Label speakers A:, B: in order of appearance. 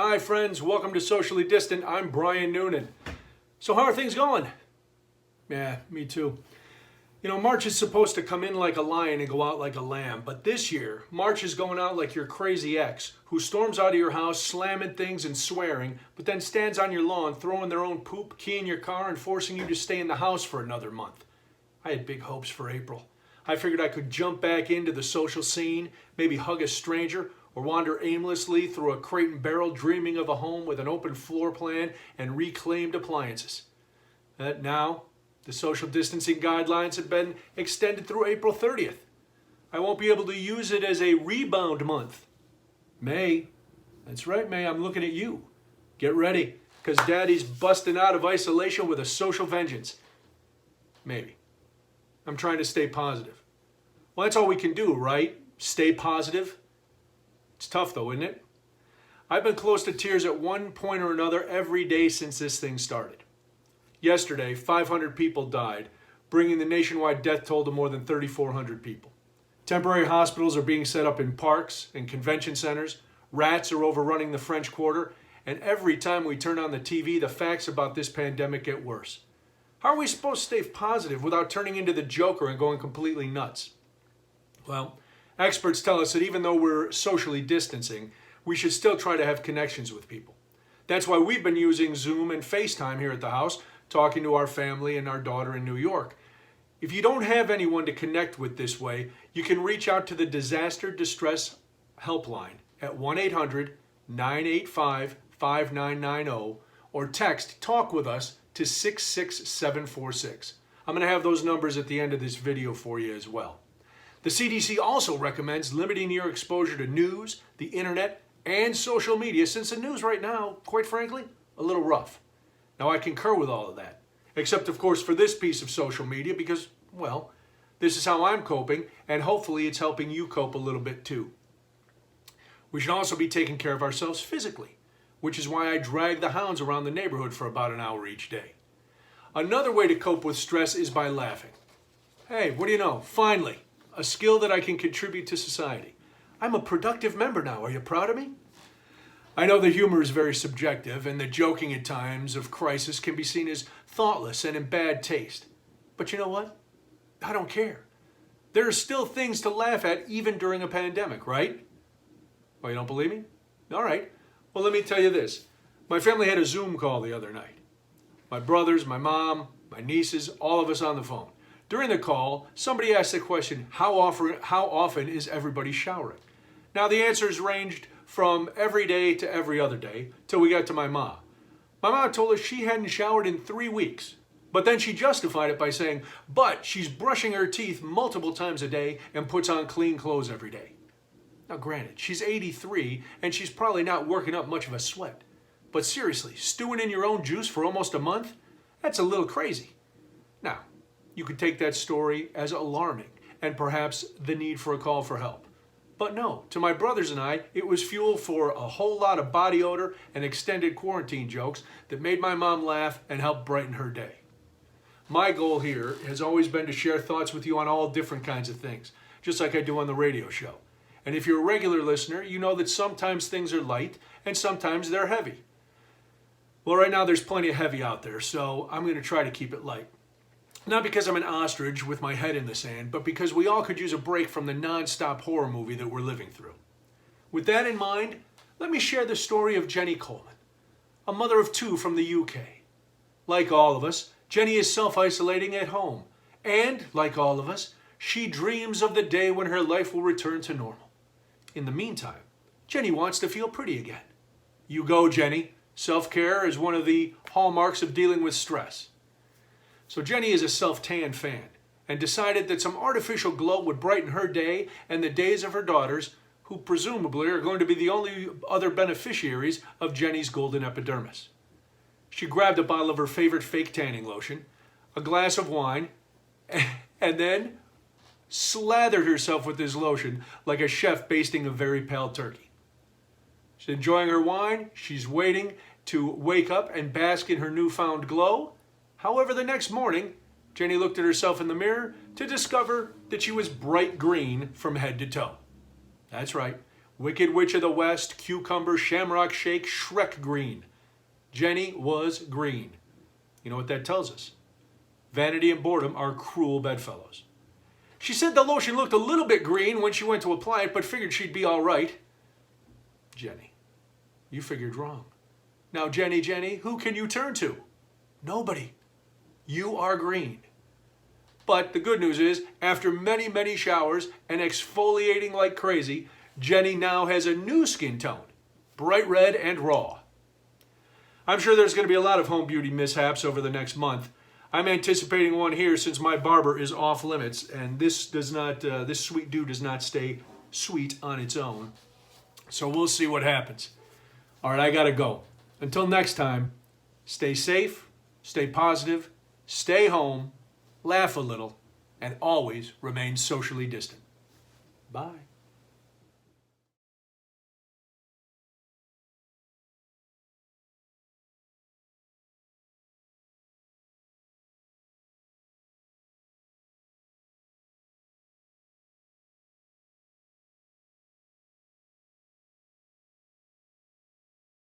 A: Hi friends, welcome to Socially Distant. I'm Brian Noonan. So how are things going? Yeah, me too. You know, March is supposed to come in like a lion and go out like a lamb, but this year, March is going out like your crazy ex, who storms out of your house slamming things and swearing, but then stands on your lawn throwing their own poop, keying your car, and forcing you to stay in the house for another month. I had big hopes for April. I figured I could jump back into the social scene, maybe hug a stranger, or wander aimlessly through a crate and barrel dreaming of a home with an open floor plan and reclaimed appliances. But now, the social distancing guidelines have been extended through April 30th. I won't be able to use it as a rebound month. May, that's right, May, I'm looking at you. Get ready, because Daddy's busting out of isolation with a social vengeance. Maybe. I'm trying to stay positive. Well, that's all we can do, right? Stay positive. It's tough though, isn't it? I've been close to tears at one point or another every day since this thing started. Yesterday, 500 people died, bringing the nationwide death toll to more than 3,400 people. Temporary hospitals are being set up in parks and convention centers. Rats are overrunning the French Quarter. And every time we turn on the TV, the facts about this pandemic get worse. How are we supposed to stay positive without turning into the Joker and going completely nuts? Well, experts tell us that even though we're socially distancing, we should still try to have connections with people. That's why we've been using Zoom and FaceTime here at the house, talking to our family and our daughter in New York. If you don't have anyone to connect with this way, you can reach out to the Disaster Distress Helpline at 1-800-985-5990 or text Talk With Us to 66746. I'm going to have those numbers at the end of this video for you as well. The CDC also recommends limiting your exposure to news, the internet, and social media, since the news right now, quite frankly, a little rough. Now, I concur with all of that, except, of course, for this piece of social media because, well, this is how I'm coping, and hopefully it's helping you cope a little bit too. We should also be taking care of ourselves physically, which is why I drag the hounds around the neighborhood for about an hour each day. Another way to cope with stress is by laughing. Hey, what do you know? Finally, a skill that I can contribute to society. I'm a productive member now. Are you proud of me? I know the humor is very subjective, and the joking at times of crisis can be seen as thoughtless and in bad taste. But you know what? I don't care. There are still things to laugh at even during a pandemic, right? Oh, you don't believe me? All right. Well, let me tell you this. My family had a Zoom call the other night. My brothers, my mom, my nieces, all of us on the phone. During the call, somebody asked the question, how often is everybody showering? Now, the answers ranged from every day to every other day till we got to my mom. My mom told us she hadn't showered in 3 weeks, but then she justified it by saying, but she's brushing her teeth multiple times a day and puts on clean clothes every day. Now, granted, she's 83 and she's probably not working up much of a sweat. But seriously, stewing in your own juice for almost a month? That's a little crazy. Now, you could take that story as alarming and perhaps the need for a call for help. But no, to my brothers and I, it was fuel for a whole lot of body odor and extended quarantine jokes that made my mom laugh and helped brighten her day. My goal here has always been to share thoughts with you on all different kinds of things, just like I do on the radio show. And if you're a regular listener, you know that sometimes things are light and sometimes they're heavy. Well, right now there's plenty of heavy out there, so I'm going to try to keep it light. Not because I'm an ostrich with my head in the sand, but because we all could use a break from the non-stop horror movie that we're living through. With that in mind, let me share the story of Jenny Coleman, a mother of 2 from the UK. Like all of us, Jenny is self-isolating at home. And, like all of us, she dreams of the day when her life will return to normal. In the meantime, Jenny wants to feel pretty again. You go, Jenny. Self-care is one of the hallmarks of dealing with stress. So Jenny is a self-tan fan and decided that some artificial glow would brighten her day and the days of her daughters, who presumably are going to be the only other beneficiaries of Jenny's golden epidermis. She grabbed a bottle of her favorite fake tanning lotion, a glass of wine, and then slathered herself with this lotion like a chef basting a very pale turkey. She's enjoying her wine. She's waiting to wake up and bask in her newfound glow. However, the next morning, Jenny looked at herself in the mirror to discover that she was bright green from head to toe. That's right. Wicked Witch of the West, Cucumber, Shamrock Shake, Shrek Green. Jenny was green. You know what that tells us? Vanity and boredom are cruel bedfellows. She said the lotion looked a little bit green when she went to apply it, but figured she'd be all right. Jenny, you figured wrong. Now, Jenny, who can you turn to? Nobody. You are green. But the good news is, after many, many showers and exfoliating like crazy, Jenny now has a new skin tone, bright red and raw. I'm sure there's going to be a lot of home beauty mishaps over the next month. I'm anticipating one here since my barber is off limits, and this sweet dew does not stay sweet on its own. So we'll see what happens. All right, I gotta go. Until next time, stay safe, stay positive, stay home, laugh a little, and always remain socially distant. Bye.